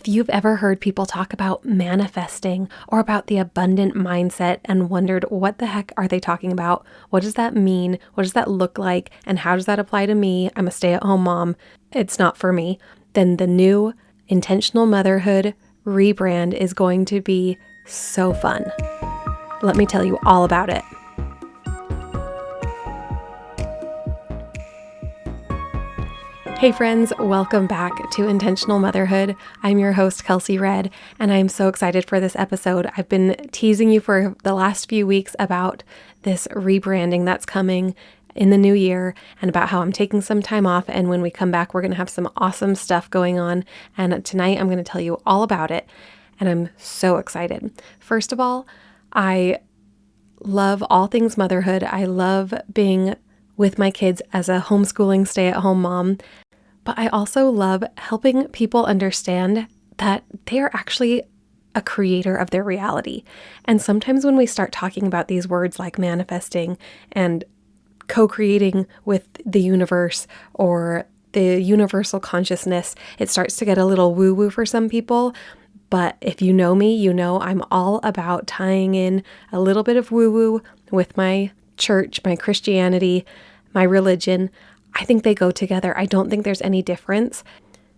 If you've ever heard people talk about manifesting or about the abundant mindset and wondered what the heck are they talking about? What does that mean? What does that look like? And how does that apply to me? I'm a stay-at-home mom. It's not for me. Then the new Intentional Motherhood rebrand is going to be so fun. Let me tell you all about it. Hey friends, welcome back to Intentional Motherhood. I'm your host, Kelsey Red, and I'm so excited for this episode. I've been teasing you for the last few weeks about this rebranding that's coming in the new year and about how I'm taking some time off, and when we come back, we're going to have some awesome stuff going on, and tonight I'm going to tell you all about it, and I'm so excited. First of all, I love all things motherhood. I love being with my kids as a homeschooling stay-at-home mom. But I also love helping people understand that they are actually a creator of their reality. And sometimes when we start talking about these words like manifesting and co-creating with the universe or the universal consciousness, it starts to get a little woo-woo for some people. But if you know me, you know I'm all about tying in a little bit of woo-woo with my church, my Christianity, my religion. I think they go together. I don't think there's any difference.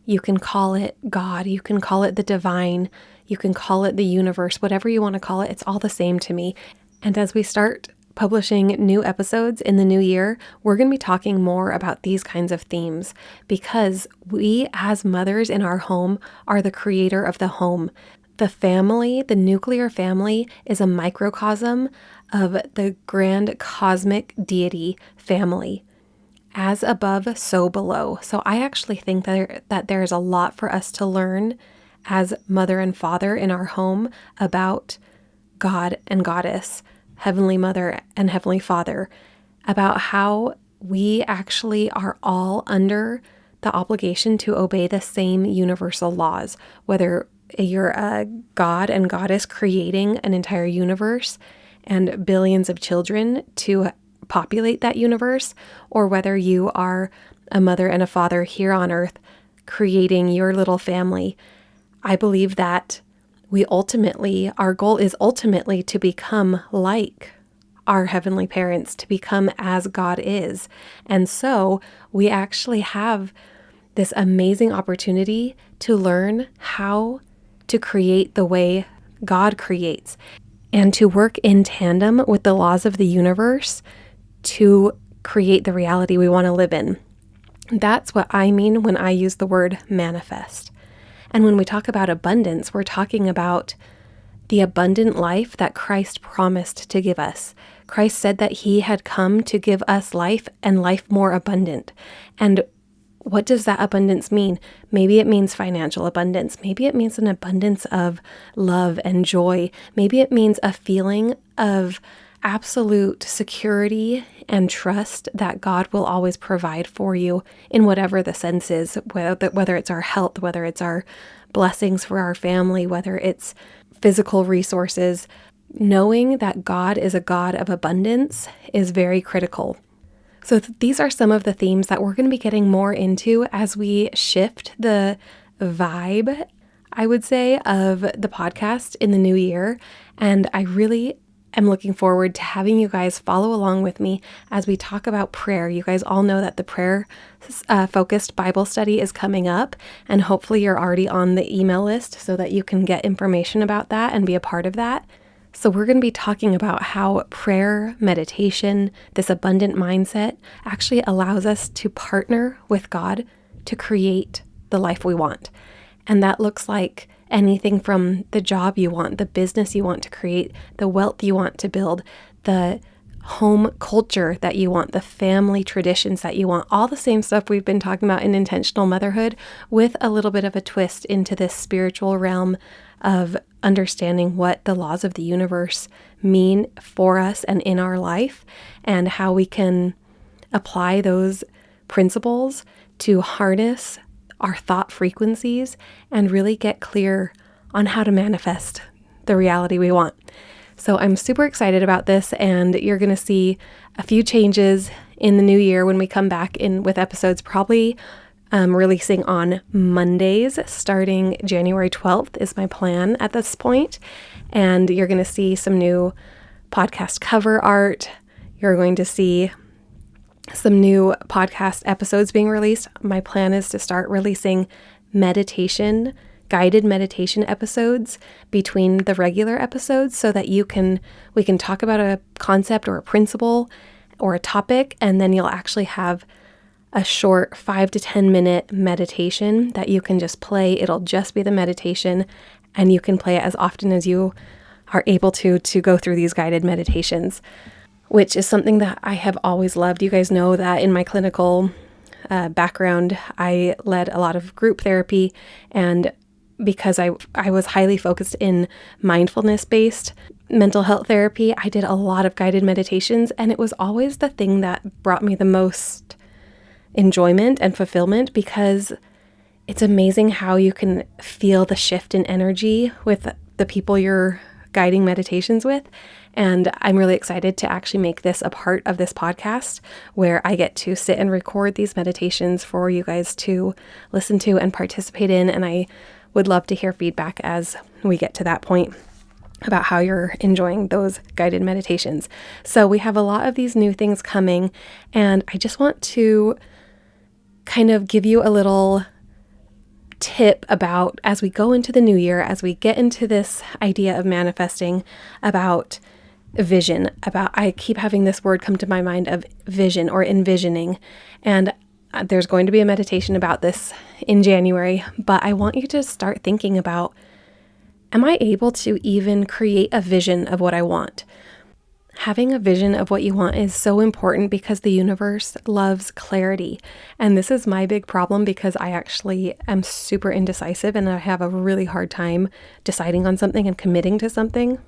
You can call it God, you can call it the divine, you can call it the universe, whatever you want to call it, it's all the same to me. And as we start publishing new episodes in the new year, we're going to be talking more about these kinds of themes because we as mothers in our home are the creator of the home. The family, the nuclear family, is a microcosm of the grand cosmic deity family. As above, so below. So I actually think that there is a lot for us to learn as mother and father in our home about God and Goddess, Heavenly Mother and Heavenly Father, about how we actually are all under the obligation to obey the same universal laws, whether you're a God and Goddess creating an entire universe and billions of children to populate that universe, or whether you are a mother and a father here on earth creating your little family. I believe that our goal is ultimately to become like our heavenly parents, to become as God is. And so we actually have this amazing opportunity to learn how to create the way God creates and to work in tandem with the laws of the universe to create the reality we want to live in. That's what I mean when I use the word manifest. And when we talk about abundance, we're talking about the abundant life that Christ promised to give us. Christ said that he had come to give us life and life more abundant. And what does that abundance mean? Maybe it means financial abundance. Maybe it means an abundance of love and joy. Maybe it means a feeling of absolute security and trust that God will always provide for you in whatever the sense is, whether it's our health, whether it's our blessings for our family, whether it's physical resources. Knowing that God is a God of abundance is very critical. So these are some of the themes that we're going to be getting more into as we shift the vibe, I would say, of the podcast in the new year. And I really I'm looking forward to having you guys follow along with me as we talk about prayer. You guys all know that the prayer-focused Bible study is coming up, and hopefully you're already on the email list so that you can get information about that and be a part of that. So we're going to be talking about how prayer, meditation, this abundant mindset actually allows us to partner with God to create the life we want. And that looks like anything from the job you want, the business you want to create, the wealth you want to build, the home culture that you want, the family traditions that you want, all the same stuff we've been talking about in Intentional Motherhood, with a little bit of a twist into this spiritual realm of understanding what the laws of the universe mean for us and in our life, and how we can apply those principles to harness our thought frequencies and really get clear on how to manifest the reality we want. So I'm super excited about this, and you're going to see a few changes in the new year when we come back in with episodes, probably releasing on Mondays starting January 12th is my plan at this point. And you're going to see some new podcast cover art. You're going to see some new podcast episodes being released. My plan is to start releasing guided meditation episodes between the regular episodes so that we can talk about a concept or a principle or a topic, and then you'll actually have a short 5 to 10 minute meditation that you can just play. It'll just be the meditation, and you can play it as often as you are able to go through these guided meditations, which is something that I have always loved. You guys know that in my clinical background, I led a lot of group therapy, and because I was highly focused in mindfulness-based mental health therapy, I did a lot of guided meditations, and it was always the thing that brought me the most enjoyment and fulfillment, because it's amazing how you can feel the shift in energy with the people you're guiding meditations with. And I'm really excited to actually make this a part of this podcast where I get to sit and record these meditations for you guys to listen to and participate in. And I would love to hear feedback as we get to that point about how you're enjoying those guided meditations. So we have a lot of these new things coming, and I just want to kind of give you a little tip about, as we go into the new year, as we get into this idea of manifesting, about vision, I keep having this word come to my mind of vision or envisioning. And there's going to be a meditation about this in January, but I want you to start thinking about, am I able to even create a vision of what I want? Having a vision of what you want is so important because the universe loves clarity. And this is my big problem because I actually am super indecisive and I have a really hard time deciding on something and committing to something.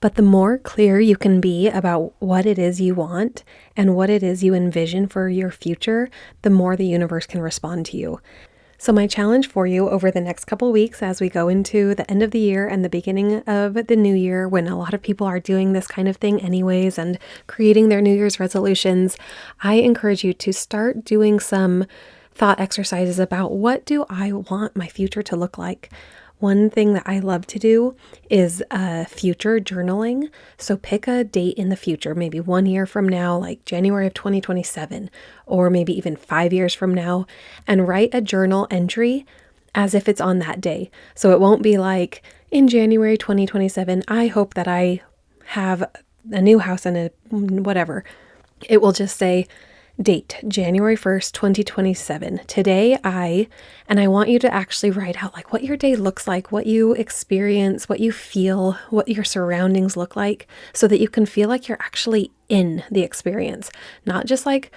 But the more clear you can be about what it is you want and what it is you envision for your future, the more the universe can respond to you. So my challenge for you over the next couple weeks as we go into the end of the year and the beginning of the new year, when a lot of people are doing this kind of thing anyways and creating their New Year's resolutions, I encourage you to start doing some thought exercises about, what do I want my future to look like? One thing that I love to do is future journaling. So pick a date in the future, maybe 1 year from now, like January of 2027, or maybe even 5 years from now, and write a journal entry as if it's on that day. So it won't be like, in January 2027, I hope that I have a new house and a whatever. It will just say, date, January 1st, 2027. Today, I want you to actually write out like what your day looks like, what you experience, what you feel, what your surroundings look like, so that you can feel like you're actually in the experience. Not just like,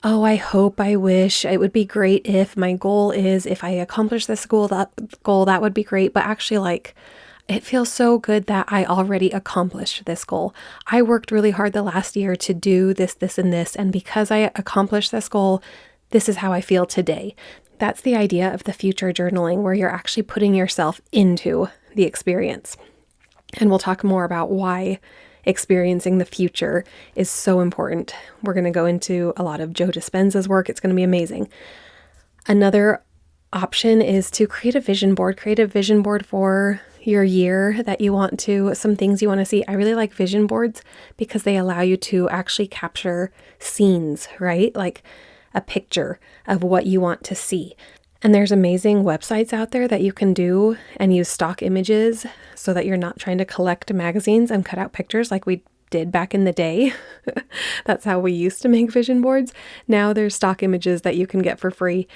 oh, I hope, I wish, it would be great if, my goal is, if I accomplish this goal, that would be great. But actually, like, it feels so good that I already accomplished this goal. I worked really hard the last year to do this, this, and this. And because I accomplished this goal, this is how I feel today. That's the idea of the future journaling, where you're actually putting yourself into the experience. And we'll talk more about why experiencing the future is so important. We're going to go into a lot of Joe Dispenza's work. It's going to be amazing. Another option is to create a vision board. Create a vision board for your year that you want to, some things you want to see. I really like vision boards because they allow you to actually capture scenes, right? Like a picture of what you want to see. And there's amazing websites out there that you can do and use stock images so that you're not trying to collect magazines and cut out pictures like we did back in the day. That's how we used to make vision boards. Now there's stock images that you can get for free.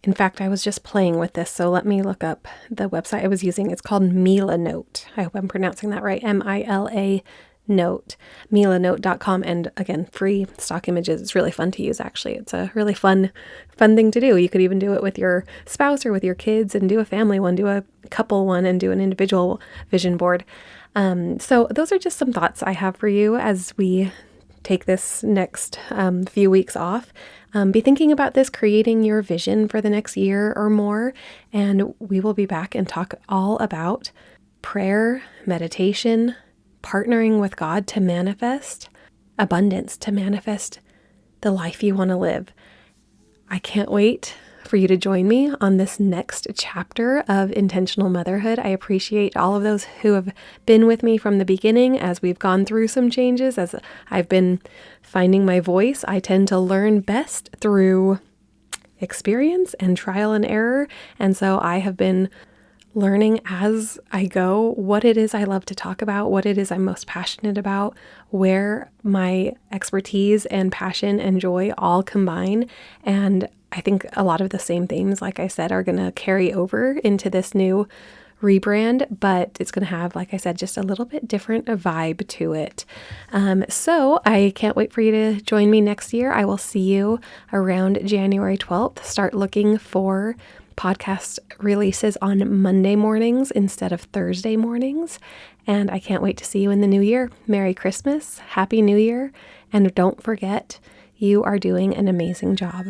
In fact, I was just playing with this, so let me look up the website I was using. It's called Milanote. I hope I'm pronouncing that right. M-I-L-A Note. Milanote.com. And again, free stock images. It's really fun to use, actually. It's a really fun thing to do. You could even do it with your spouse or with your kids and do a family one, do a couple one, and do an individual vision board. So those are just some thoughts I have for you as we take this next few weeks off. Be thinking about this, creating your vision for the next year or more, and we will be back and talk all about prayer, meditation, partnering with God to manifest abundance, to manifest the life you want to live. I can't wait for you to join me on this next chapter of Intentional Motherhood. I appreciate all of those who have been with me from the beginning as we've gone through some changes, as I've been finding my voice. I tend to learn best through experience and trial and error. And so I have been learning as I go what it is I love to talk about, what it is I'm most passionate about, where my expertise and passion and joy all combine. And I think a lot of the same themes, like I said, are going to carry over into this new rebrand, but it's going to have, like I said, just a little bit different vibe to it. So I can't wait for you to join me next year. I will see you around January 12th. Start looking for podcast releases on Monday mornings instead of Thursday mornings. And I can't wait to see you in the new year. Merry Christmas, Happy New Year, and don't forget, you are doing an amazing job.